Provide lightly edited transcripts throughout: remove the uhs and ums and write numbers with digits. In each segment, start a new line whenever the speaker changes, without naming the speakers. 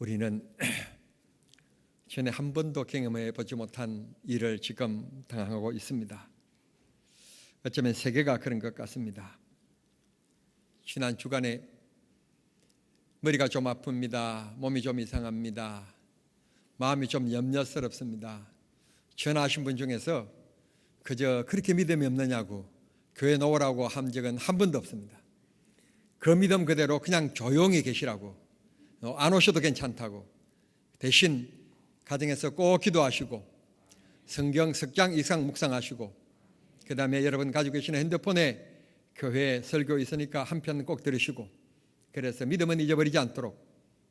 우리는 전에 한 번도 경험해 보지 못한 일을 지금 당하고 있습니다. 어쩌면 세계가 그런 것 같습니다. 지난 주간에 머리가 좀 아픕니다. 몸이 좀 이상합니다. 마음이 좀 염려스럽습니다. 전화하신 분 중에서 그저 그렇게 믿음이 없느냐고 교회 놓으라고 한 적은 한 번도 없습니다. 그 믿음 그대로 그냥 조용히 계시라고, 안 오셔도 괜찮다고, 대신 가정에서 꼭 기도하시고 성경 석장 이상 묵상하시고, 그 다음에 여러분 가지고 계시는 핸드폰에 교회 설교 있으니까 한 편 꼭 들으시고, 그래서 믿음은 잊어버리지 않도록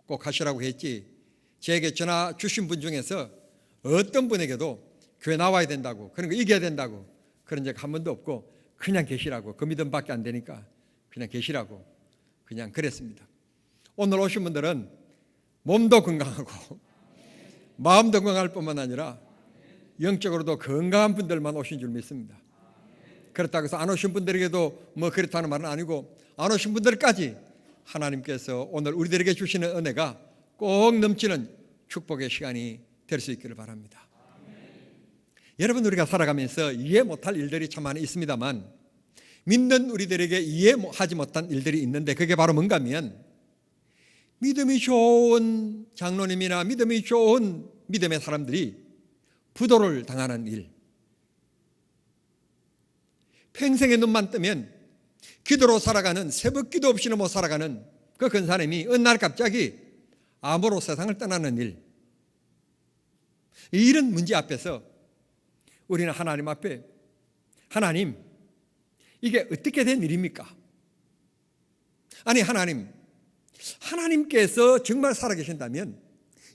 꼭 하시라고 했지, 제게 전화 주신 분 중에서 어떤 분에게도 교회 나와야 된다고, 그런 거 이겨야 된다고 그런 적 한 번도 없고, 그냥 계시라고, 그 믿음밖에 안 되니까 그냥 계시라고 그냥 그랬습니다. 오늘 오신 분들은 몸도 건강하고 마음도 건강할 뿐만 아니라 영적으로도 건강한 분들만 오신 줄 믿습니다. 그렇다고 해서 안 오신 분들에게도 뭐 그렇다는 말은 아니고, 안 오신 분들까지 하나님께서 오늘 우리들에게 주시는 은혜가 꼭 넘치는 축복의 시간이 될 수 있기를 바랍니다. 여러분, 우리가 살아가면서 이해 못할 일들이 참 많이 있습니다만, 믿는 우리들에게 이해하지 못한 일들이 있는데, 그게 바로 뭔가 하면 믿음이 좋은 장로님이나 믿음이 좋은 믿음의 사람들이 부도를 당하는 일, 평생의 눈만 뜨면 기도로 살아가는, 새벽 기도 없이는 못 살아가는 그 근사님이 어느 날 갑자기 암으로 세상을 떠나는 일, 이런 문제 앞에서 우리는 하나님 앞에, 하나님, 이게 어떻게 된 일입니까? 아니, 하나님께서 정말 살아계신다면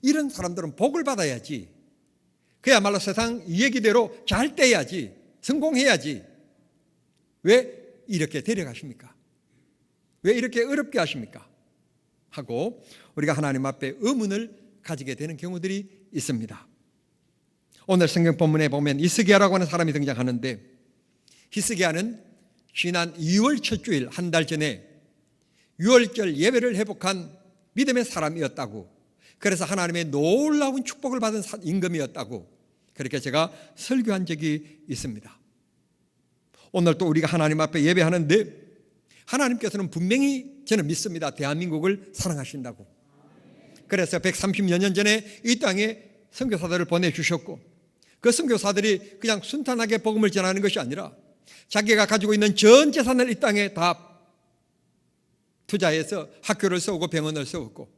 이런 사람들은 복을 받아야지, 그야말로 세상 이 얘기대로 잘 떼야지, 성공해야지, 왜 이렇게 데려가십니까? 왜 이렇게 어렵게 하십니까? 하고 우리가 하나님 앞에 의문을 가지게 되는 경우들이 있습니다. 오늘 성경 본문에 보면 히스기야라고 하는 사람이 등장하는데, 히스기야는 지난 2월 첫 주일, 한 달 전에 유월절 예배를 회복한 믿음의 사람이었다고, 그래서 하나님의 놀라운 축복을 받은 임금이었다고 그렇게 제가 설교한 적이 있습니다. 오늘 또 우리가 하나님 앞에 예배하는데, 하나님께서는 분명히 저는 믿습니다, 대한민국을 사랑하신다고. 그래서 130여 년 전에 이 땅에 선교사들을 보내주셨고, 그 선교사들이 그냥 순탄하게 복음을 전하는 것이 아니라 자기가 가지고 있는 전 재산을 이 땅에 다 투자해서 학교를 세우고 병원을 세웠고,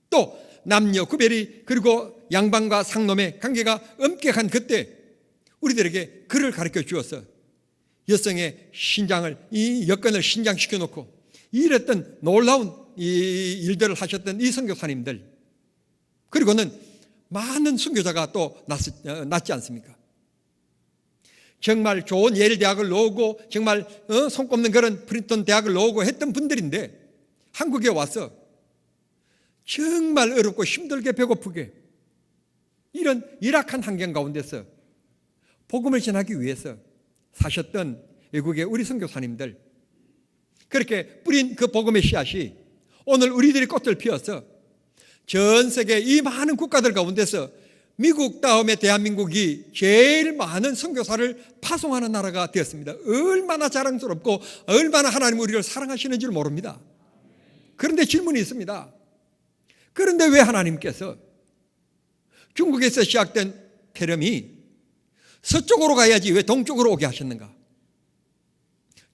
또 남녀 구별이, 그리고 양반과 상놈의 관계가 엄격한 그때 우리들에게 글을 가르쳐 주어서 여성의 신장을, 이 여건을 신장시켜 놓고 이랬던 놀라운 이 일들을 하셨던 이 선교사님들, 그리고는 많은 선교자가 또 났지 않습니까? 정말 좋은 예일 대학을 나오고 정말 손꼽는 그런 프린스턴 대학을 나오고 했던 분들인데, 한국에 와서 정말 어렵고 힘들게 배고프게 이런 열악한 환경 가운데서 복음을 전하기 위해서 사셨던 외국의 우리 선교사님들, 그렇게 뿌린 그 복음의 씨앗이 오늘 우리들이 꽃을 피워서 전 세계 이 많은 국가들 가운데서 미국 다음에 대한민국이 제일 많은 선교사를 파송하는 나라가 되었습니다. 얼마나 자랑스럽고 얼마나 하나님 우리를 사랑하시는 줄 모릅니다. 그런데 질문이 있습니다. 그런데 왜 하나님께서 중국에서 시작된 폐렴이 서쪽으로 가야지 왜 동쪽으로 오게 하셨는가?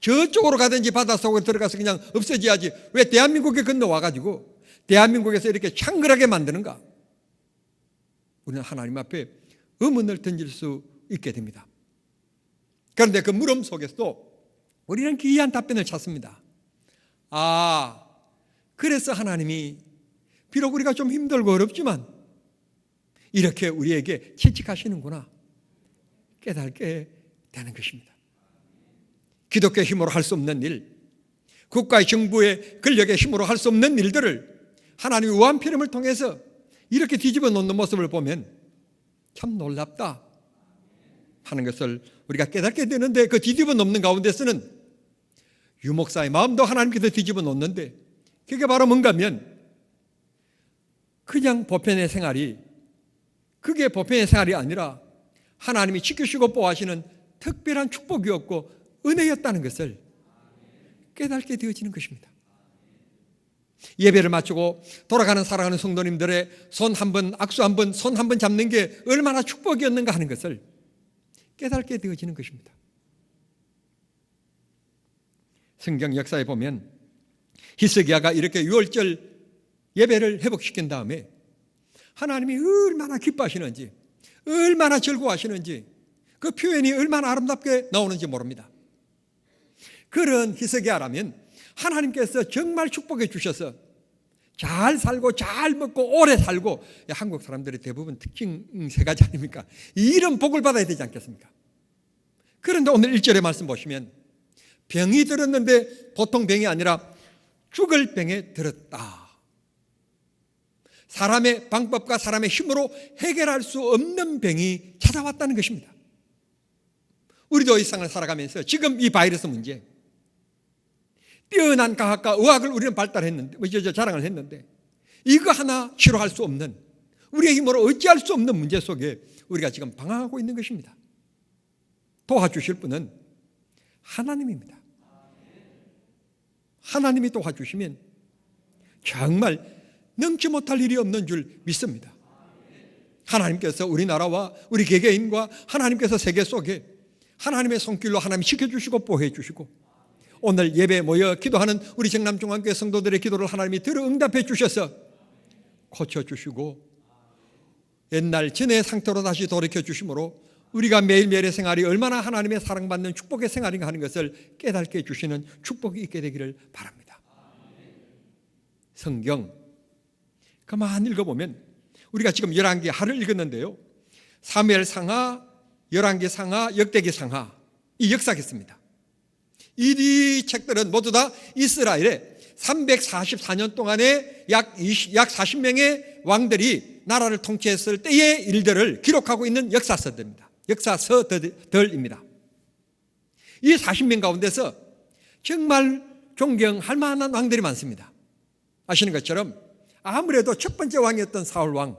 저쪽으로 가든지 바닷속으로 들어가서 그냥 없어져야지 왜 대한민국에 건너와가지고 대한민국에서 이렇게 창궐하게 만드는가? 우리는 하나님 앞에 의문을 던질 수 있게 됩니다. 그런데 그 물음 속에서도 우리는 기이한 답변을 찾습니다. 아, 그래서 하나님이 비록 우리가 좀 힘들고 어렵지만 이렇게 우리에게 채찍하시는구나 깨닫게 되는 것입니다. 기독교의 힘으로 할 수 없는 일, 국가의 정부의 권력의 힘으로 할 수 없는 일들을 하나님의 우한 피름을 통해서 이렇게 뒤집어 놓는 모습을 보면 참 놀랍다 하는 것을 우리가 깨닫게 되는데, 그 뒤집어 놓는 가운데서는 유목사의 마음도 하나님께서 뒤집어 놓는데, 그게 바로 뭔가 하면 그냥 보편의 생활이, 그게 보편의 생활이 아니라 하나님이 지키시고 보호하시는 특별한 축복이었고 은혜였다는 것을 깨닫게 되어지는 것입니다. 예배를 마치고 돌아가는 사랑하는 성도님들의 손 한 번, 악수 한 번, 손 한 번 잡는 게 얼마나 축복이었는가 하는 것을 깨닫게 되어지는 것입니다. 성경 역사에 보면 히스기야가 이렇게 유월절 예배를 회복시킨 다음에 하나님이 얼마나 기뻐하시는지, 얼마나 즐거워하시는지, 그 표현이 얼마나 아름답게 나오는지 모릅니다. 그런 히스기야라면 하나님께서 정말 축복해 주셔서 잘 살고 잘 먹고 오래 살고, 한국 사람들의 대부분 특징 세 가지 아닙니까? 이런 복을 받아야 되지 않겠습니까? 그런데 오늘 1절의 말씀 보시면 병이 들었는데 보통 병이 아니라 죽을 병에 들었다. 사람의 방법과 사람의 힘으로 해결할 수 없는 병이 찾아왔다는 것입니다. 우리도 이 세상을 살아가면서 지금 이 바이러스 문제, 뛰어난 과학과 의학을 우리는 발달했는데, 자랑을 했는데, 이거 하나 치료할 수 없는, 우리의 힘으로 어찌할 수 없는 문제 속에 우리가 지금 방황하고 있는 것입니다. 도와주실 분은 하나님입니다. 하나님이 도와주시면 정말 능치 못할 일이 없는 줄 믿습니다. 하나님께서 우리나라와 우리 개개인과 하나님께서 세계 속에 하나님의 손길로 하나님이 지켜주시고 보호해 주시고, 오늘 예배에 모여 기도하는 우리 정남중앙교회 성도들의 기도를 하나님이 들어 응답해 주셔서 고쳐주시고 옛날 전의 상태로 다시 돌이켜 주심으로 우리가 매일매일의 생활이 얼마나 하나님의 사랑받는 축복의 생활인가 하는 것을 깨닫게 해주시는 축복이 있게 되기를 바랍니다. 성경 가만 읽어보면 우리가 지금 열왕기하를 읽었는데요, 사무엘 상하, 열왕기 상하, 역대기 상하, 이 역사겠습니다. 이 책들은 모두 다 이스라엘의 344년 동안에 약 40명의 왕들이 나라를 통치했을 때의 일들을 기록하고 있는 역사서들입니다. 역사서들입니다. 이 40명 가운데서 정말 존경할 만한 왕들이 많습니다. 아시는 것처럼 아무래도 첫 번째 왕이었던 사울 왕,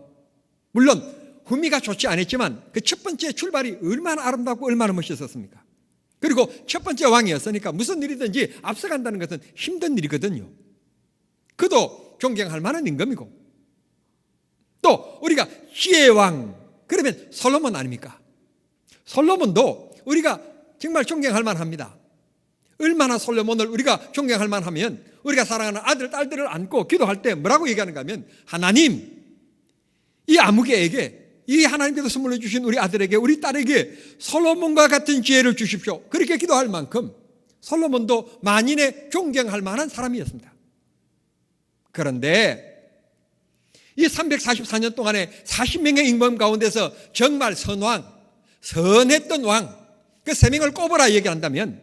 물론 후미가 좋지 않았지만 그 첫 번째 출발이 얼마나 아름답고 얼마나 멋있었습니까? 그리고 첫 번째 왕이었으니까 무슨 일이든지 앞서간다는 것은 힘든 일이거든요. 그도 존경할 만한 임금이고, 또 우리가 지혜의 왕 그러면 솔로몬 아닙니까? 솔로몬도 우리가 정말 존경할 만합니다. 얼마나 솔로몬을 우리가 존경할 만하면 우리가 사랑하는 아들, 딸들을 안고 기도할 때 뭐라고 얘기하는가 하면, 하나님, 이 아무개에게, 이 하나님께서 선물해 주신 우리 아들에게, 우리 딸에게 솔로몬과 같은 지혜를 주십시오. 그렇게 기도할 만큼 솔로몬도 만인의 존경할 만한 사람이었습니다. 그런데 이 344년 동안에 40명의 임금 가운데서 정말 선왕, 선했던 왕, 그 3명을 꼽으라 얘기한다면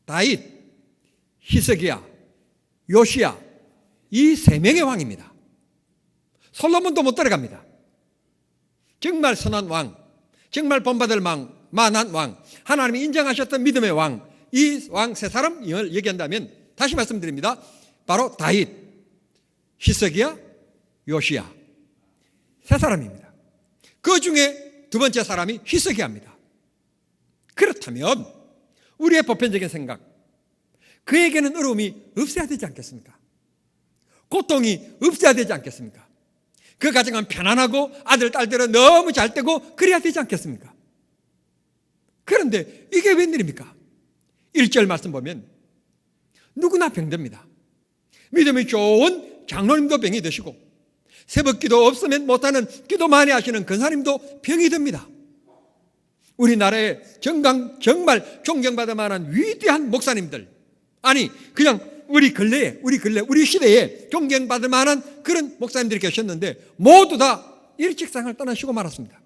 다윗, 히스기야, 요시야, 이 3명의 왕입니다. 솔로몬도 못 들어갑니다. 정말 선한 왕, 정말 본받을 만한 왕, 하나님이 인정하셨던 믿음의 왕, 이 왕 3사람을 얘기한다면 다시 말씀드립니다. 바로 다윗, 히스기야, 요시야, 3사람입니다. 그 중에 두 번째 사람이 히스기야입니다. 그렇다면 우리의 보편적인 생각, 그에게는 어려움이 없어야 되지 않겠습니까? 고통이 없어야 되지 않겠습니까? 그 가정은 편안하고 아들, 딸들은 너무 잘 되고 그래야 되지 않겠습니까? 그런데 이게 웬일입니까? 1절 말씀 보면 누구나 병듭니다. 믿음이 좋은 장로님도 병이 드시고, 새벽기도 없으면 못하는 기도 많이 하시는 근사님도 병이 듭니다. 우리나라에 정말 존경받을 만한 위대한 목사님들, 아니 그냥 우리 시대에 존경받을 만한 그런 목사님들이 계셨는데 모두 다 일찍 세상을 떠나시고 말았습니다.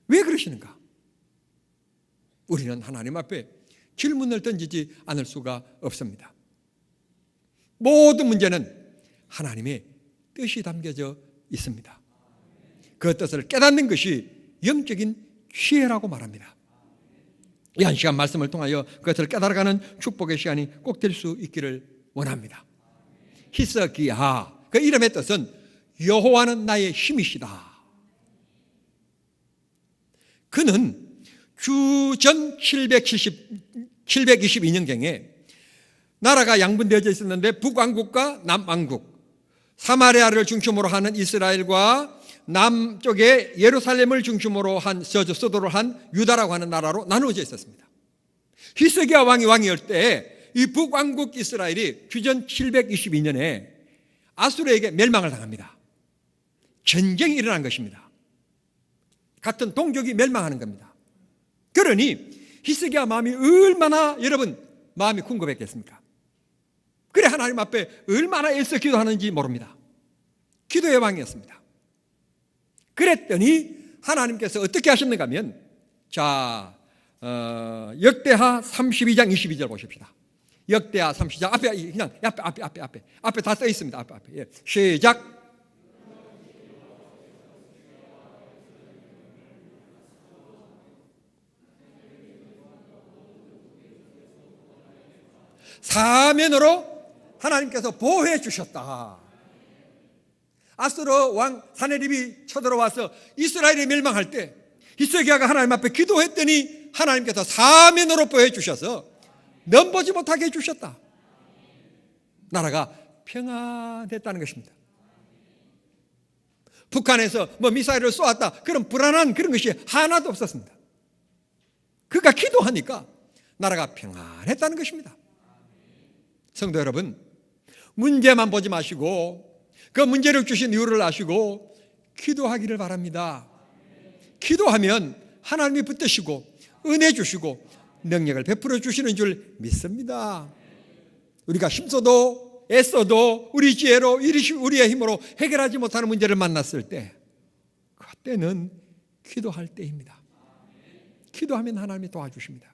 왜 그러시는가? 우리는 하나님 앞에 질문을 던지지 않을 수가 없습니다. 모든 문제는 하나님의 뜻이 담겨져 있습니다. 그 뜻을 깨닫는 것이 영적인 지혜라고 말합니다. 이 한 시간 말씀을 통하여 그것을 깨달아가는 축복의 시간이 꼭 될 수 있기를 원합니다. 히스기야, 그 이름의 뜻은 여호와는 나의 힘이시다. 그는 주전 722년경에 나라가 양분되어져 있었는데 북왕국과 남왕국, 사마리아를 중심으로 하는 이스라엘과 남쪽에 예루살렘을 중심으로 한 서도를 한 유다라고 하는 나라로 나누어져 있었습니다. 히스기야 왕이었을 때 이 북왕국 이스라엘이 주전 722년에 아수르에게 멸망을 당합니다. 전쟁이 일어난 것입니다. 같은 동족이 멸망하는 겁니다. 그러니 히스기야 마음이 얼마나 여러분 마음이 궁금했겠습니까? 그래 하나님 앞에 얼마나 애써 기도하는지 모릅니다. 기도의 왕이었습니다. 그랬더니 하나님께서 어떻게 하셨는가 하면 역대하 32장 22절 보십시다. 역대하 32장 앞에 그냥 앞에 다 써 있습니다. 앞에. 예. 시작. 사면으로 하나님께서 보호해 주셨다. 아수르 왕 사네립이 쳐들어와서 이스라엘이 멸망할 때 히스기야가 하나님 앞에 기도했더니 하나님께서 사면으로 보호해 주셔서 넘보지 못하게 해주셨다. 나라가 평안했다는 것입니다. 북한에서 미사일을 쏘았다 그런 불안한 그런 것이 하나도 없었습니다. 그가 기도하니까 나라가 평안했다는 것입니다. 성도 여러분, 문제만 보지 마시고 그 문제를 주신 이유를 아시고 기도하기를 바랍니다. 기도하면 하나님이 붙드시고 은혜 주시고 능력을 베풀어 주시는 줄 믿습니다. 우리가 힘써도 애써도 우리 지혜로 우리의 힘으로 해결하지 못하는 문제를 만났을 때 그때는 기도할 때입니다. 기도하면 하나님이 도와주십니다.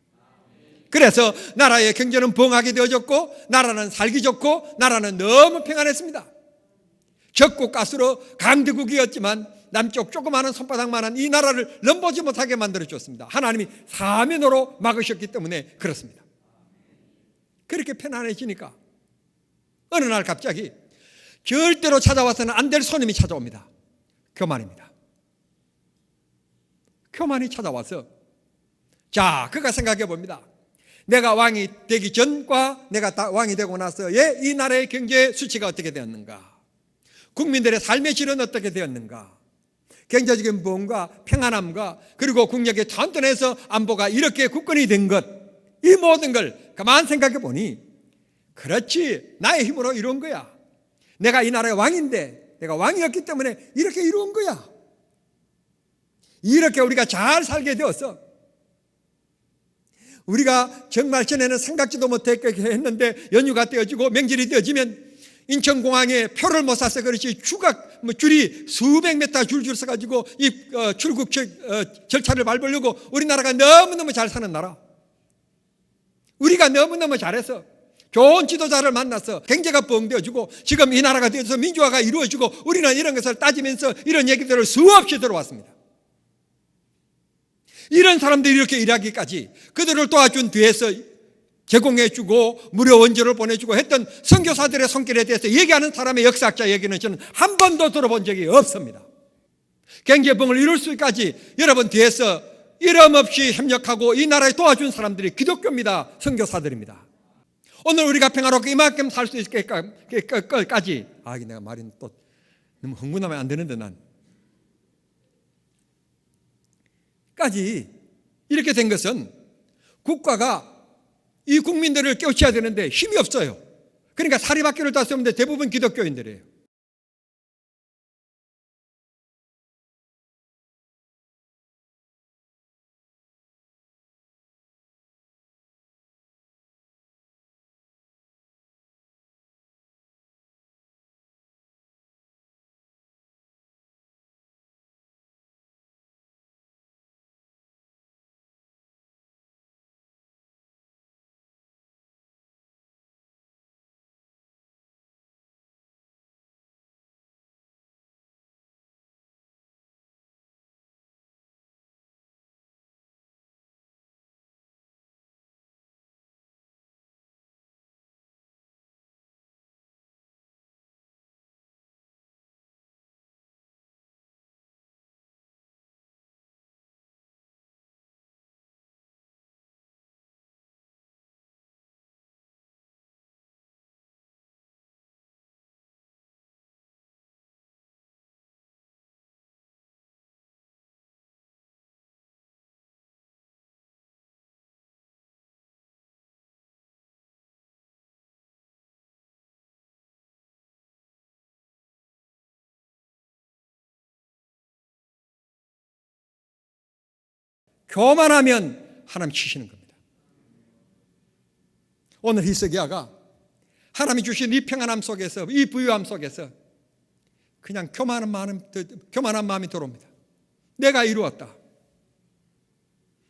그래서 나라의 경제는 부흥하게 되어졌고 나라는 살기 좋고 나라는 너무 평안했습니다. 적국 가수로 강대국이었지만 남쪽 조그마한 손바닥만한 이 나라를 넘보지 못하게 만들어줬습니다. 하나님이 사면으로 막으셨기 때문에 그렇습니다. 그렇게 편안해지니까 어느 날 갑자기 절대로 찾아와서는 안 될 손님이 찾아옵니다. 교만입니다. 교만이 찾아와서 그가 생각해 봅니다. 내가 왕이 되기 전과 내가 왕이 되고 나서의 이 나라의 경제 수치가 어떻게 되었는가, 국민들의 삶의 질은 어떻게 되었는가, 경제적인 부흥과 평안함과 그리고 국력의 튼튼해서 안보가 이렇게 굳건히 된 것, 이 모든 걸 가만 생각해 보니 그렇지, 나의 힘으로 이룬 거야. 내가 이 나라의 왕인데 내가 왕이었기 때문에 이렇게 이룬 거야. 이렇게 우리가 잘 살게 되었어. 우리가 정말 전에는 생각지도 못했는데 연휴가 되어지고 명절이 되어지면 인천공항에 표를 못 사서 그렇지 줄이 수백 미터 줄줄 서가지고 이 출국 절차를 밟으려고 우리나라가 너무너무 잘 사는 나라. 우리가 너무너무 잘해서 좋은 지도자를 만나서 경제가 부흥되어지고 지금 이 나라가 되어서 민주화가 이루어지고 우리는 이런 것을 따지면서 이런 얘기들을 수없이 들어왔습니다. 이런 사람들이 이렇게 일하기까지 그들을 도와준 뒤에서 제공해주고 무료 원조를 보내주고 했던 선교사들의 손길에 대해서 얘기하는 사람의 역사학자 얘기는 저는 한 번도 들어본 적이 없습니다. 경제부흥을 이룰 수까지 여러분 뒤에서 이름 없이 협력하고 이 나라에 도와준 사람들이 기독교입니다. 선교사들입니다. 오늘 우리가 평화롭게 이만큼 살 수 있을까지 내가 말이 또 너무 흥분하면 안 되는데 까지 이렇게 된 것은 국가가 이 국민들을 깨우쳐야 되는데 힘이 없어요. 그러니까 사립학교를 다 세우는데 대부분 기독교인들이에요. 교만하면 하나님 치시는 겁니다. 오늘 히스기야가 하나님이 주신 이 평안함 속에서, 이 부유함 속에서 그냥 교만한 마음이 들어옵니다. 내가 이루었다.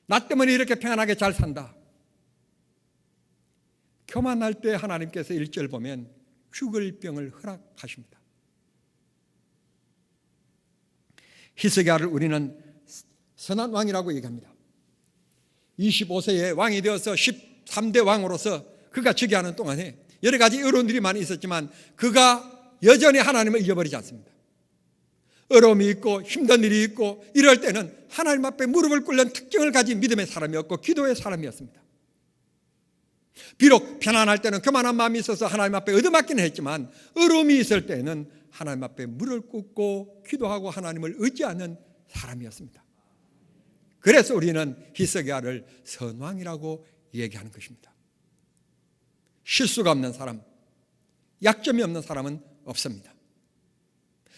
나 때문에 이렇게 평안하게 잘 산다. 교만할 때 하나님께서 1절 보면 죽을 병을 허락하십니다. 히스기야를 우리는 선한 왕이라고 얘기합니다. 25세에 왕이 되어서 13대 왕으로서 그가 즉위하는 동안에 여러 가지 어려움들이 많이 있었지만 그가 여전히 하나님을 잊어버리지 않습니다. 어려움이 있고 힘든 일이 있고 이럴 때는 하나님 앞에 무릎을 꿇는 특징을 가진 믿음의 사람이었고 기도의 사람이었습니다. 비록 편안할 때는 교만한 마음이 있어서 하나님 앞에 얻어맞기는 했지만 어려움이 있을 때는 하나님 앞에 무릎을 꿇고 기도하고 하나님을 의지하는 사람이었습니다. 그래서 우리는 히스기야를 선왕이라고 얘기하는 것입니다. 실수가 없는 사람, 약점이 없는 사람은 없습니다.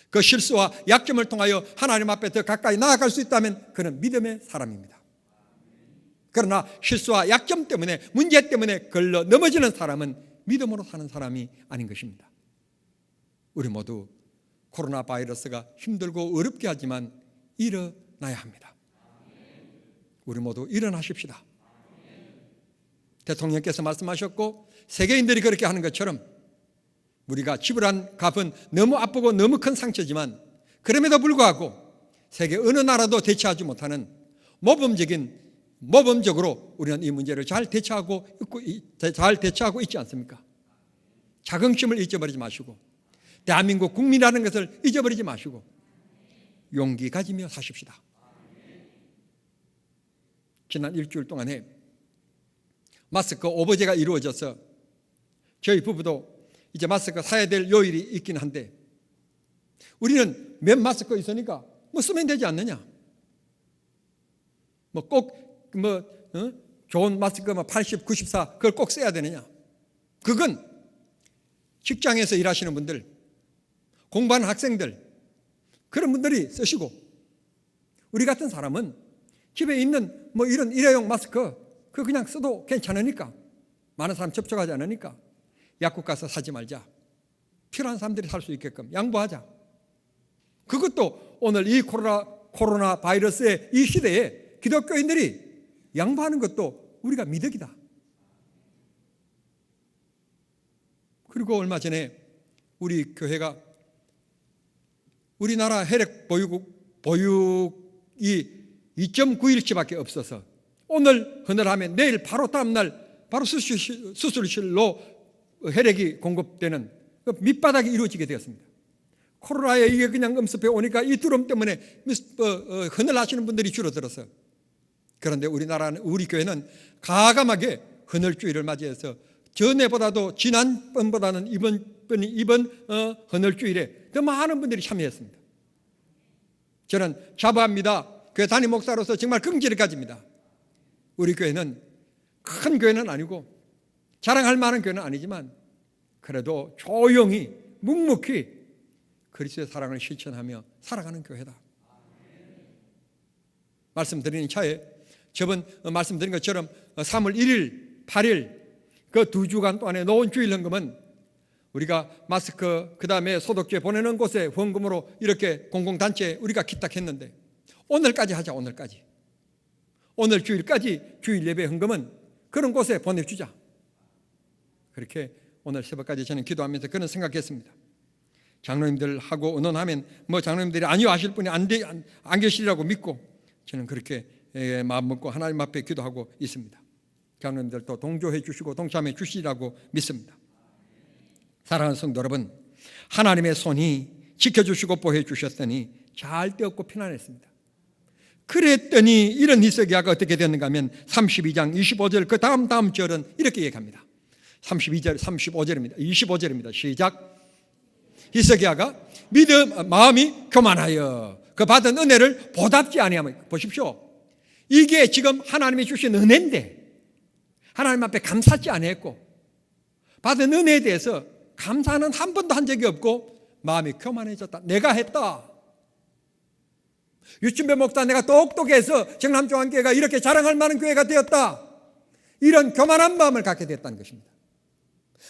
그 실수와 약점을 통하여 하나님 앞에 더 가까이 나아갈 수 있다면 그는 믿음의 사람입니다. 그러나 실수와 약점 때문에, 문제 때문에 걸러 넘어지는 사람은 믿음으로 사는 사람이 아닌 것입니다. 우리 모두 코로나 바이러스가 힘들고 어렵게 하지만 일어나야 합니다. 우리 모두 일어나십시다. 대통령께서 말씀하셨고 세계인들이 그렇게 하는 것처럼 우리가 지불한 값은 너무 아프고 너무 큰 상처지만 그럼에도 불구하고 세계 어느 나라도 대처하지 못하는 모범적으로 우리는 이 문제를 잘 대처하고 있지 않습니까? 자긍심을 잊어버리지 마시고 대한민국 국민이라는 것을 잊어버리지 마시고 용기 가지며 사십시다. 지난 일주일 동안에 마스크 오버제가 이루어져서 저희 부부도 이제 마스크 사야 될 요일이 있긴 한데 우리는 몇 마스크 있으니까 쓰면 되지 않느냐? 좋은 마스크 80, 94 그걸 꼭 써야 되느냐? 그건 직장에서 일하시는 분들, 공부하는 학생들 그런 분들이 쓰시고 우리 같은 사람은 집에 있는 이런 일회용 마스크 그거 그냥 써도 괜찮으니까 많은 사람 접촉하지 않으니까 약국 가서 사지 말자. 필요한 사람들이 살 수 있게끔 양보하자. 그것도 오늘 이 코로나 바이러스의 이 시대에 기독교인들이 양보하는 것도 우리가 미덕이다. 그리고 얼마 전에 우리 교회가 우리나라 혈액 보육이 2.9일치밖에 없어서 오늘 헌혈하면 내일 바로 다음날 바로 수술실로 혈액이 공급되는 밑바닥이 이루어지게 되었습니다. 코로나에 이게 그냥 엄습해 오니까 이 두려움 때문에 헌혈하시는 분들이 줄어들어서 그런데 우리 교회는 가감하게 헌혈주의를 맞이해서 전에보다도 지난번보다는 이번 헌혈주일에 더 많은 분들이 참여했습니다. 저는 자부합니다. 교회 담임 목사로서 정말 긍지를 가집니다. 우리 교회는 큰 교회는 아니고 자랑할 만한 교회는 아니지만 그래도 조용히 묵묵히 그리스도의 사랑을 실천하며 살아가는 교회다. 말씀드리는 차에 저번 말씀드린 것처럼 3월 1일, 8일 그 2주간 동안에 노원 주일 헌금은 우리가 마스크 그 다음에 소독제 보내는 곳에 후원금으로 이렇게 공공단체에 우리가 기탁했는데 오늘까지 하자. 오늘 주일까지 주일 예배 헌금은 그런 곳에 보내주자. 그렇게 오늘 새벽까지 저는 기도하면서 그런 생각했습니다. 장로님들하고 의논하면 장로님들이 아니요 하실 분이 안 계시리라고 믿고 저는 그렇게 마음 먹고 하나님 앞에 기도하고 있습니다. 장로님들도 동조해 주시고 동참해 주시리라고 믿습니다. 사랑하는 성도 여러분, 하나님의 손이 지켜주시고 보호해 주셨더니 잘 되었고 편안했습니다. 그랬더니 이런 히스기야가 어떻게 됐는가 하면 32장 25절 그 다음 절은 이렇게 얘기합니다. 32절 35절입니다. 25절입니다. 시작. 히스기야가 마음이 교만하여 그 받은 은혜를 보답지 아니하며. 보십시오. 이게 지금 하나님이 주신 은혜인데 하나님 앞에 감사하지 아니했고 받은 은혜에 대해서 감사는 한 번도 한 적이 없고 마음이 교만해졌다. 내가 했다. 유춘배 목사 내가 똑똑해서 정남중앙교회가 이렇게 자랑할 만한 교회가 되었다. 이런 교만한 마음을 갖게 됐다는 것입니다.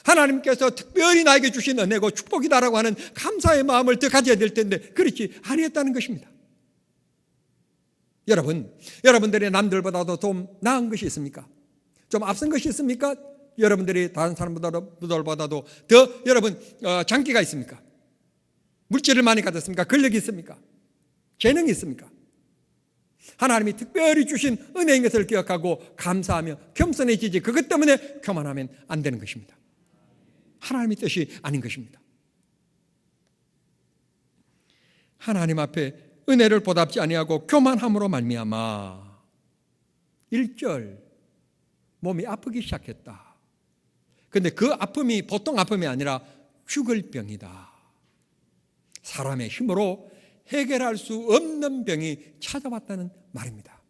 하나님께서 특별히 나에게 주신 은혜고 축복이다라고 하는 감사의 마음을 더 가져야 될 텐데 그렇지 아니했다는 것입니다. 여러분들의 남들보다도 좀 나은 것이 있습니까? 좀 앞선 것이 있습니까? 여러분들이 다른 사람보다도 더 여러분 장기가 있습니까? 물질을 많이 가졌습니까? 권력이 있습니까? 재능이 있습니까? 하나님이 특별히 주신 은혜인 것을 기억하고 감사하며 겸손해지지 그것 때문에 교만하면 안 되는 것입니다. 하나님의 뜻이 아닌 것입니다. 하나님 앞에 은혜를 보답지 아니하고 교만함으로 말미암아 1절 몸이 아프기 시작했다. 그런데 그 아픔이 보통 아픔이 아니라 죽을 병이다. 사람의 힘으로 해결할 수 없는 병이 찾아왔다는 말입니다.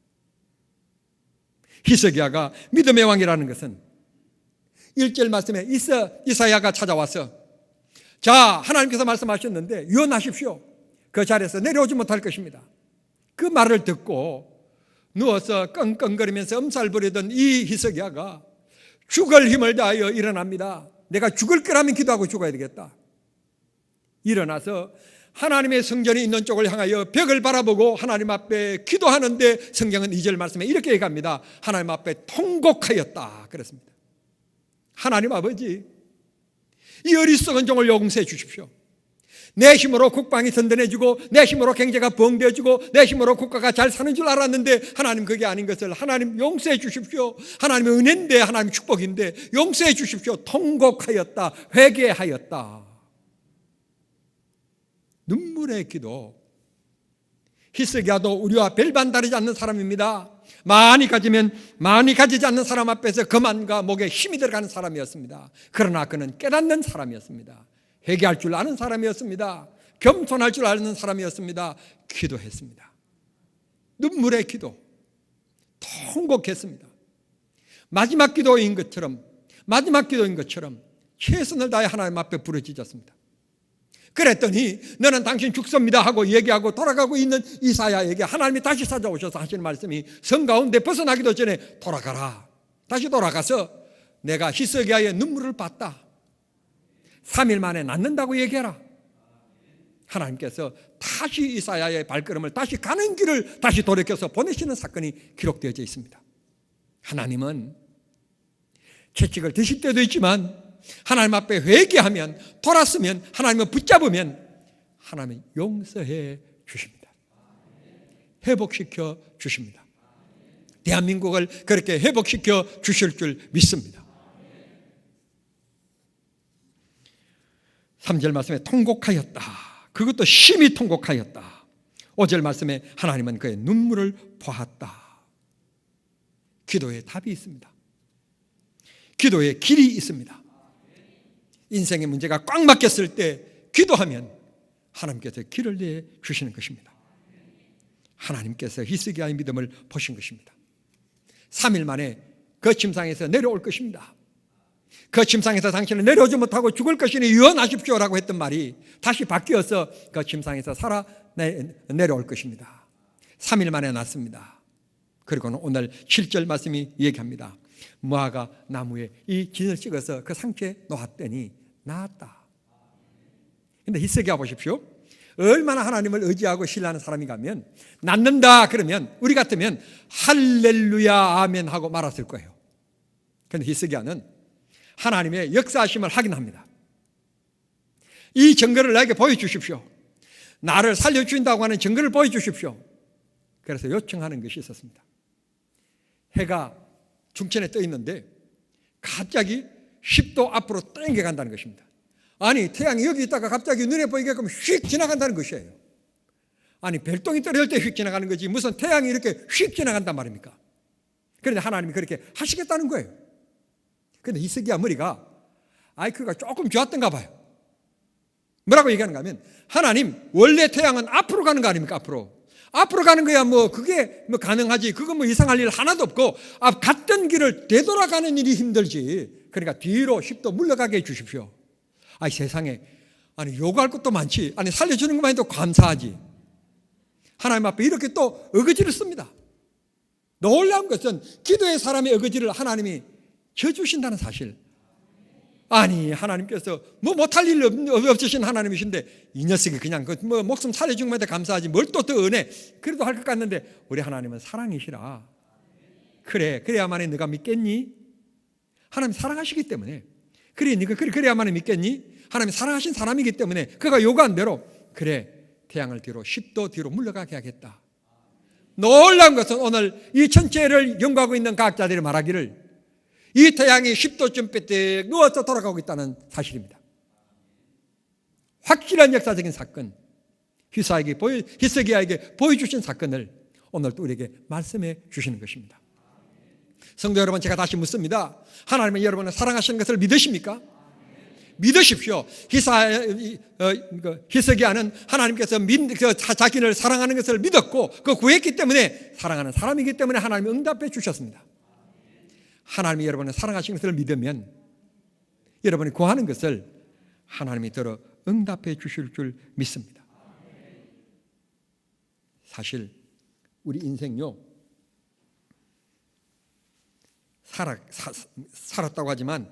히스기야가 믿음의 왕이라는 것은 1절 말씀에 이사야가 찾아와서 자 하나님께서 말씀하셨는데 유언하십시오. 그 자리에서 내려오지 못할 것입니다. 그 말을 듣고 누워서 끙끙거리면서 엄살 부리던 이 히스기야가 죽을 힘을 다하여 일어납니다. 내가 죽을 거라면 기도하고 죽어야 되겠다. 일어나서 하나님의 성전이 있는 쪽을 향하여 벽을 바라보고 하나님 앞에 기도하는데 성경은 2절 말씀에 이렇게 얘기합니다. 하나님 앞에 통곡하였다 그랬습니다. 하나님 아버지 이 어리석은 종을 용서해 주십시오. 내 힘으로 국방이 든든해지고 내 힘으로 경제가 부흥되어지고 내 힘으로 국가가 잘 사는 줄 알았는데 하나님 그게 아닌 것을 하나님 용서해 주십시오. 하나님의 은혜인데 하나님 축복인데 용서해 주십시오. 통곡하였다. 회개하였다. 눈물의 기도. 히스기야도 우리와 별반 다르지 않는 사람입니다. 많이 가지면 많이 가지지 않는 사람 앞에서 거만과 목에 힘이 들어가는 사람이었습니다. 그러나 그는 깨닫는 사람이었습니다. 회개할 줄 아는 사람이었습니다. 겸손할 줄 아는 사람이었습니다. 기도했습니다. 눈물의 기도, 통곡했습니다. 마지막 기도인 것처럼 최선을 다해 하나님 앞에 부르짖었습니다. 그랬더니 너는 당신 죽습니다 하고 얘기하고 돌아가고 있는 이사야에게 하나님이 다시 찾아오셔서 하시는 말씀이 성 가운데 벗어나기도 전에 돌아가라. 다시 돌아가서 내가 히스기야의 눈물을 봤다. 3일 만에 낫는다고 얘기해라. 하나님께서 다시 이사야의 발걸음을 다시 가는 길을 다시 돌이켜서 보내시는 사건이 기록되어져 있습니다. 하나님은 채찍을 드실 때도 있지만 하나님 앞에 회개하면 돌았으면 하나님을 붙잡으면 하나님은 용서해 주십니다. 회복시켜 주십니다. 대한민국을 그렇게 회복시켜 주실 줄 믿습니다. 3절 말씀에 통곡하였다. 그것도 심히 통곡하였다. 5절 말씀에 하나님은 그의 눈물을 보았다. 기도에 답이 있습니다. 기도에 길이 있습니다. 인생의 문제가 꽉 막혔을 때 기도하면 하나님께서 길을 내어 주시는 것입니다. 하나님께서 히스기야의 믿음을 보신 것입니다. 3일 만에 그 침상에서 내려올 것입니다. 그 침상에서 당신은 내려오지 못하고 죽을 것이니 유언하십시오라고 했던 말이 다시 바뀌어서 그 침상에서 살아 내려올 것입니다. 3일 만에 났습니다. 그리고는 오늘 7절 말씀이 얘기합니다. 무화과 나무에 이 진을 찍어서 그 상처에 놓았더니 나았다. 그런데 히스기야 보십시오. 얼마나 하나님을 의지하고 신뢰하는 사람인가 하면 낫는다 그러면 우리 같으면 할렐루야 아멘 하고 말았을 거예요. 그런데 히스기야는 하나님의 역사하심을 확인합니다. 이 증거를 나에게 보여주십시오. 나를 살려주신다고 하는 증거를 보여주십시오. 그래서 요청하는 것이 있었습니다. 해가 중천에 떠 있는데 갑자기 10도 앞으로 땡겨간다는 것입니다. 아니 태양이 여기 있다가 갑자기 눈에 보이게끔 휙 지나간다는 것이에요. 아니 별똥이 떨어질 때 휙 지나가는 거지 무슨 태양이 이렇게 휙 지나간단 말입니까? 그런데 하나님이 그렇게 하시겠다는 거예요. 그런데 히스기야 머리가 IQ가 조금 좋았던가 봐요. 뭐라고 얘기하는가 하면 하나님 원래 태양은 앞으로 가는 거 아닙니까? 앞으로 가는 거야 그게 가능하지. 그건 이상할 일 하나도 없고 갔던 길을 되돌아가는 일이 힘들지. 그러니까 뒤로 10도 물러가게 해 주십시오. 세상에 요구할 것도 많지. 살려주는 것만 해도 감사하지. 하나님 앞에 이렇게 또 어거지를 씁니다. 놀라운 것은 기도의 사람의 어거지를 하나님이 져주신다는 사실. 아니, 하나님께서 뭐 못할 일 없으신 하나님이신데 이 녀석이 그냥 뭐 목숨 살려준 것에 감사하지 뭘 또 더 은혜 그래도 할 것 같는데, 우리 하나님은 사랑이시라. 그래, 그래야만이 네가 믿겠니? 하나님 사랑하시기 때문에. 그래, 네가 그래야만이 믿겠니? 하나님 사랑하신 사람이기 때문에 그가 요구한 대로, 그래, 태양을 뒤로 10도 뒤로 물러가게 하겠다. 놀라운 것은 오늘 이 천체를 연구하고 있는 과학자들이 말하기를 이 태양이 10도쯤 삐뜩 누워서 돌아가고 있다는 사실입니다. 확실한 역사적인 사건, 히스기야에게 보여주신 사건을 오늘 또 우리에게 말씀해 주시는 것입니다. 성도 여러분, 제가 다시 묻습니다. 하나님은 여러분을 사랑하시는 것을 믿으십니까? 믿으십시오. 히스기야는 하나님께서 자기를 사랑하는 것을 믿었고 그 구했기 때문에, 사랑하는 사람이기 때문에 하나님이 응답해 주셨습니다. 하나님이 여러분을 사랑하시는 것을 믿으면 여러분이 구하는 것을 하나님이 들어 응답해 주실 줄 믿습니다. 사실 우리 인생요, 살았다고 하지만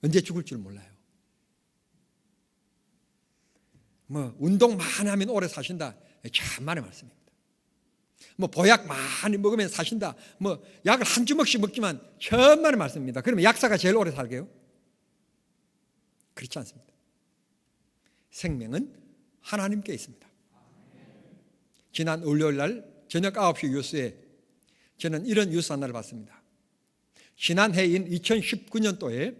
언제 죽을 줄 몰라요. 뭐 운동 많이 하면 오래 사신다, 참만의 말씀입니다. 뭐 보약 많이 먹으면 사신다, 뭐 약을 한 주먹씩 먹지만 천만의 말씀입니다. 그러면 약사가 제일 오래 살게요? 그렇지 않습니다. 생명은 하나님께 있습니다. 지난 월요일 날 저녁 9시 뉴스에 저는 이런 뉴스 하나를 봤습니다. 지난 해인 2019년도에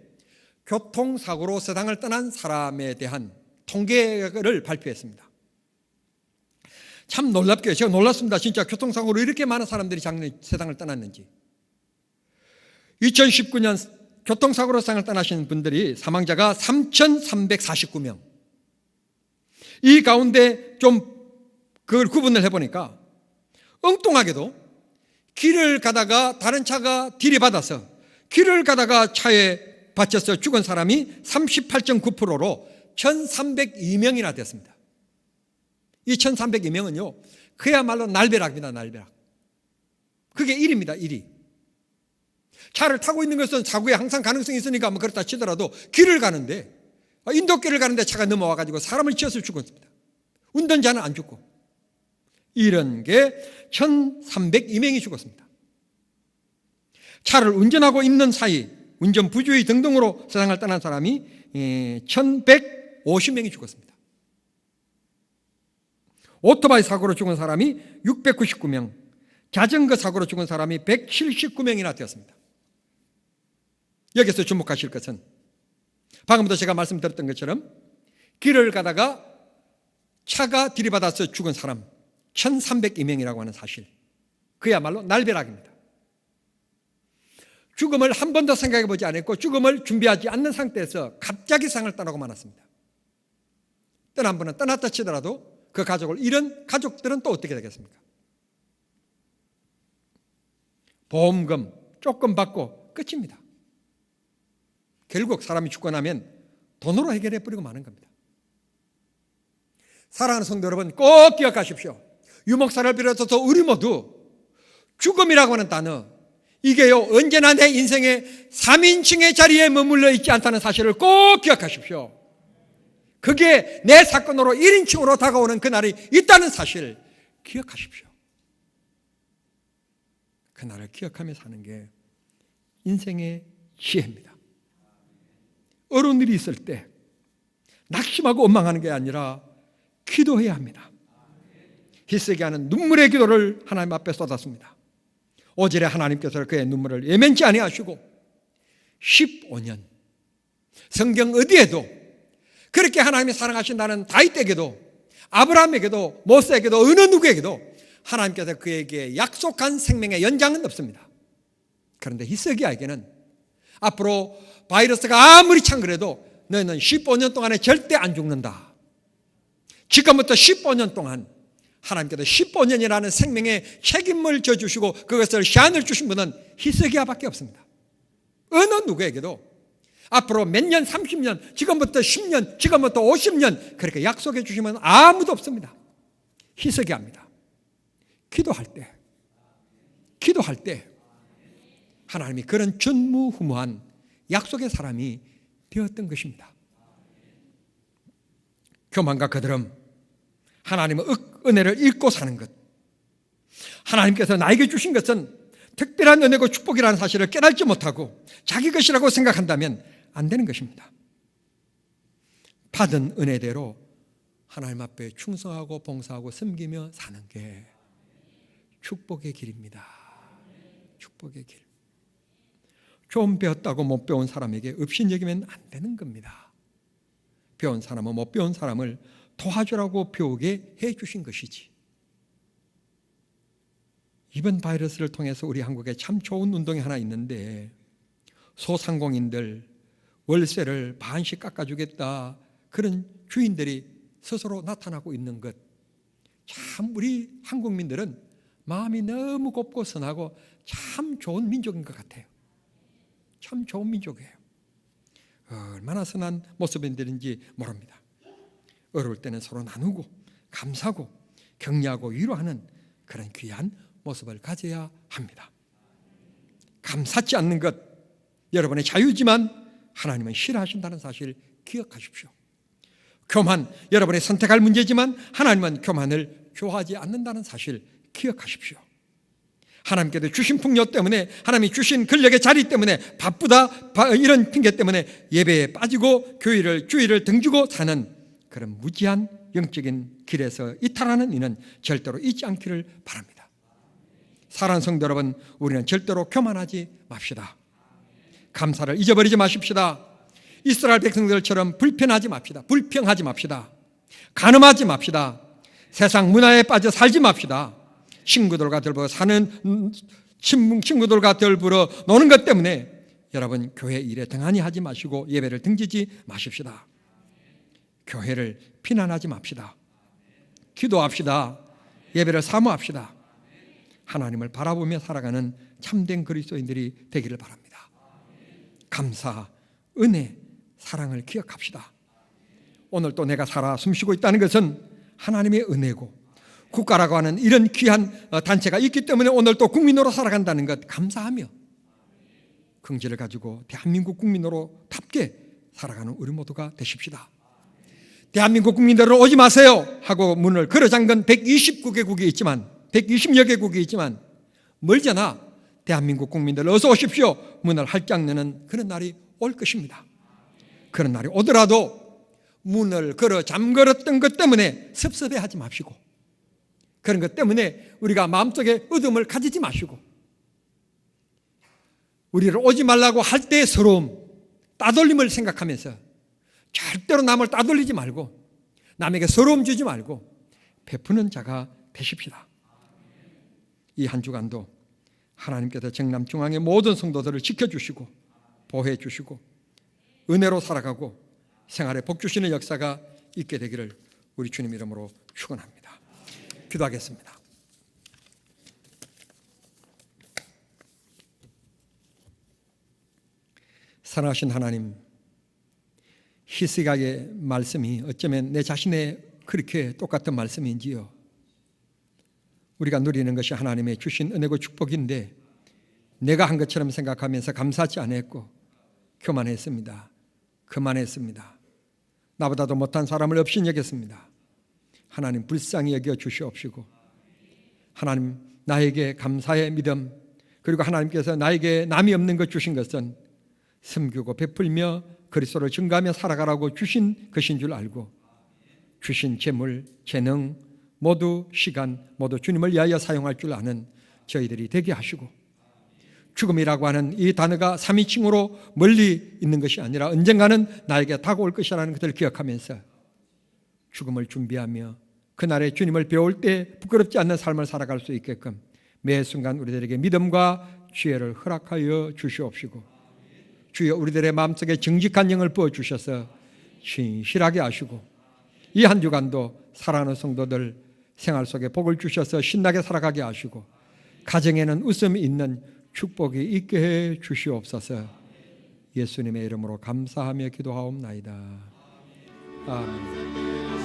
교통사고로 세상을 떠난 사람에 대한 통계를 발표했습니다. 참 놀랍게요. 제가 놀랐습니다. 진짜 교통사고로 이렇게 많은 사람들이 작년에 세상을 떠났는지. 2019년 교통사고로 세상을 떠나신 분들이 사망자가 3,349명. 이 가운데 좀 그걸 구분을 해보니까 엉뚱하게도 길을 가다가 다른 차가 들이받아서 길을 가다가 차에 받쳐서 죽은 사람이 38.9%로 1,302명이나 됐습니다. 이 1,302명은요, 그야말로 날벼락입니다. 날벼락. 그게 1위입니다. 1위. 차를 타고 있는 것은 사고에 항상 가능성이 있으니까 뭐 그렇다 치더라도 길을 가는데, 인도길을 가는데 차가 넘어와가지고 사람을 치어서 죽었습니다. 운전자는 안 죽고. 이런 게 1,302명이 죽었습니다. 차를 운전하고 있는 사이, 운전 부주의 등등으로 세상을 떠난 사람이 1,150명이 죽었습니다. 오토바이 사고로 죽은 사람이 699명, 자전거 사고로 죽은 사람이 179명이나 되었습니다. 여기서 주목하실 것은 방금부터 제가 말씀드렸던 것처럼 길을 가다가 차가 들이받아서 죽은 사람 1,302명이라고 하는 사실, 그야말로 날벼락입니다. 죽음을 한 번도 생각해 보지 않았고 죽음을 준비하지 않는 상태에서 갑자기 세상을 떠나고 말았습니다. 떠난 분은 떠났다 치더라도 그 가족을 잃은 가족들은 또 어떻게 되겠습니까? 보험금 조금 받고 끝입니다. 결국 사람이 죽고 나면 돈으로 해결해 버리고 마는 겁니다. 사랑하는 성도 여러분, 꼭 기억하십시오. 유목사를 비롯해서 우리 모두 죽음이라고 하는 단어, 이게요 언제나 내 인생의 3인칭의 자리에 머물러 있지 않다는 사실을 꼭 기억하십시오. 그게 내 사건으로 1인칭으로 다가오는 그날이 있다는 사실 기억하십시오. 그날을 기억하며 사는 게 인생의 지혜입니다. 어려운 일이 있을 때 낙심하고 원망하는 게 아니라 기도해야 합니다. 히스기야는 눈물의 기도를 하나님 앞에 쏟았습니다. 오절에 하나님께서 그의 눈물을 예면치 아니하시고 15년 성경 어디에도 그렇게 하나님이 사랑하신다는 다윗에게도 아브라함에게도 모세에게도 어느 누구에게도 하나님께서 그에게 약속한 생명의 연장은 없습니다. 그런데 히스기야에게는 앞으로 바이러스가 아무리 창그래도 너희는 15년 동안에 절대 안 죽는다. 지금부터 15년 동안 하나님께서 15년이라는 생명의 책임을 져주시고 그것을 시한을 주신 분은 히스기야밖에 없습니다. 어느 누구에게도 앞으로 몇 년, 30년, 지금부터 10년, 지금부터 50년 그렇게 약속해 주시면 아무도 없습니다. 히스기야입니다. 기도할 때 하나님이 그런 전무후무한 약속의 사람이 되었던 것입니다. 교만과 거드름, 하나님의 은혜를 잃고 사는 것, 하나님께서 나에게 주신 것은 특별한 은혜고 축복이라는 사실을 깨닫지 못하고 자기 것이라고 생각한다면 안 되는 것입니다. 받은 은혜대로 하나님 앞에 충성하고 봉사하고 섬기며 사는 게 축복의 길입니다. 축복의 길. 좀 배웠다고 못 배운 사람에게 업신여기면 안 되는 겁니다. 배운 사람은 못 배운 사람을 도와주라고 배우게 해 주신 것이지. 이번 바이러스를 통해서 우리 한국에 참 좋은 운동이 하나 있는데, 소상공인들 월세를 반씩 깎아주겠다, 그런 주인들이 스스로 나타나고 있는 것, 참 우리 한국민들은 마음이 너무 곱고 선하고 참 좋은 민족인 것 같아요. 참 좋은 민족이에요. 얼마나 선한 모습인지 모릅니다. 어려울 때는 서로 나누고 감사하고 격려하고 위로하는 그런 귀한 모습을 가져야 합니다. 감사치 않는 것, 여러분의 자유지만 하나님은 싫어하신다는 사실 기억하십시오. 교만, 여러분이 선택할 문제지만 하나님은 교만을 좋아하지 않는다는 사실 기억하십시오. 하나님께서 주신 풍요 때문에, 하나님이 주신 권력의 자리 때문에, 바쁘다 이런 핑계 때문에 예배에 빠지고 주의를 등지고 사는 그런 무지한 영적인 길에서 이탈하는 이는 절대로 있지 않기를 바랍니다. 사랑하는 성도 여러분, 우리는 절대로 교만하지 맙시다. 감사를 잊어버리지 마십시다. 이스라엘 백성들처럼 불평하지 맙시다. 간음하지 맙시다. 세상 문화에 빠져 살지 맙시다. 친구들과 덜불어 노는 것 때문에 여러분 교회 일에 등한히 하지 마시고 예배를 등지지 마십시다. 교회를 비난하지 맙시다. 기도합시다. 예배를 사모합시다. 하나님을 바라보며 살아가는 참된 그리스도인들이 되기를 바랍니다. 감사, 은혜, 사랑을 기억합시다. 오늘 또 내가 살아 숨쉬고 있다는 것은 하나님의 은혜고, 국가라고 하는 이런 귀한 단체가 있기 때문에 오늘 또 국민으로 살아간다는 것 감사하며 긍지를 가지고 대한민국 국민으로답게 살아가는 우리 모두가 되십시다. 대한민국 국민들은 오지 마세요 하고 문을 걸어 잠근 129개국이 있지만, 120여 개국이 있지만 멀잖아. 대한민국 국민들 어서 오십시오 문을 활짝 여는 그런 날이 올 것입니다. 그런 날이 오더라도 문을 걸어 잠글었던 것 때문에 섭섭해하지 마시고, 그런 것 때문에 우리가 마음속에 어둠을 가지지 마시고, 우리를 오지 말라고 할 때의 서러움, 따돌림을 생각하면서 절대로 남을 따돌리지 말고 남에게 서러움 주지 말고 베푸는 자가 되십시다. 이 한 주간도 하나님께서 정남 중앙의 모든 성도들을 지켜주시고 보호해 주시고 은혜로 살아가고 생활에 복 주시는 역사가 있게 되기를 우리 주님 이름으로 축원합니다. 기도하겠습니다. 사랑하신 하나님, 히스기야의 말씀이 어쩌면 내 자신의 그렇게 똑같은 말씀인지요. 우리가 누리는 것이 하나님의 주신 은혜고 축복인데 내가 한 것처럼 생각하면서 감사하지 않았고 교만했습니다. 그만했습니다. 나보다도 못한 사람을 업신여겼습니다. 하나님 불쌍히 여겨 주시옵시고, 하나님 나에게 감사의 믿음, 그리고 하나님께서 나에게 남이 없는 것 주신 것은 섬기고 베풀며 그리스도를 증거하며 살아가라고 주신 것인 줄 알고, 주신 재물, 재능, 모두 시간, 모두 주님을 위하여 사용할 줄 아는 저희들이 되게 하시고, 죽음이라고 하는 이 단어가 3인칭으로 멀리 있는 것이 아니라 언젠가는 나에게 다가올 것이라는 것을 기억하면서 죽음을 준비하며 그날에 주님을 배울 때 부끄럽지 않는 삶을 살아갈 수 있게끔 매 순간 우리들에게 믿음과 지혜를 허락하여 주시옵시고, 주여 우리들의 마음속에 정직한 영을 부어주셔서 신실하게 하시고, 이 한 주간도 사랑하는 성도들 생활 속에 복을 주셔서 신나게 살아가게 하시고, 가정에는 웃음이 있는 축복이 있게 해 주시옵소서. 예수님의 이름으로 감사하며 기도하옵나이다. 아멘.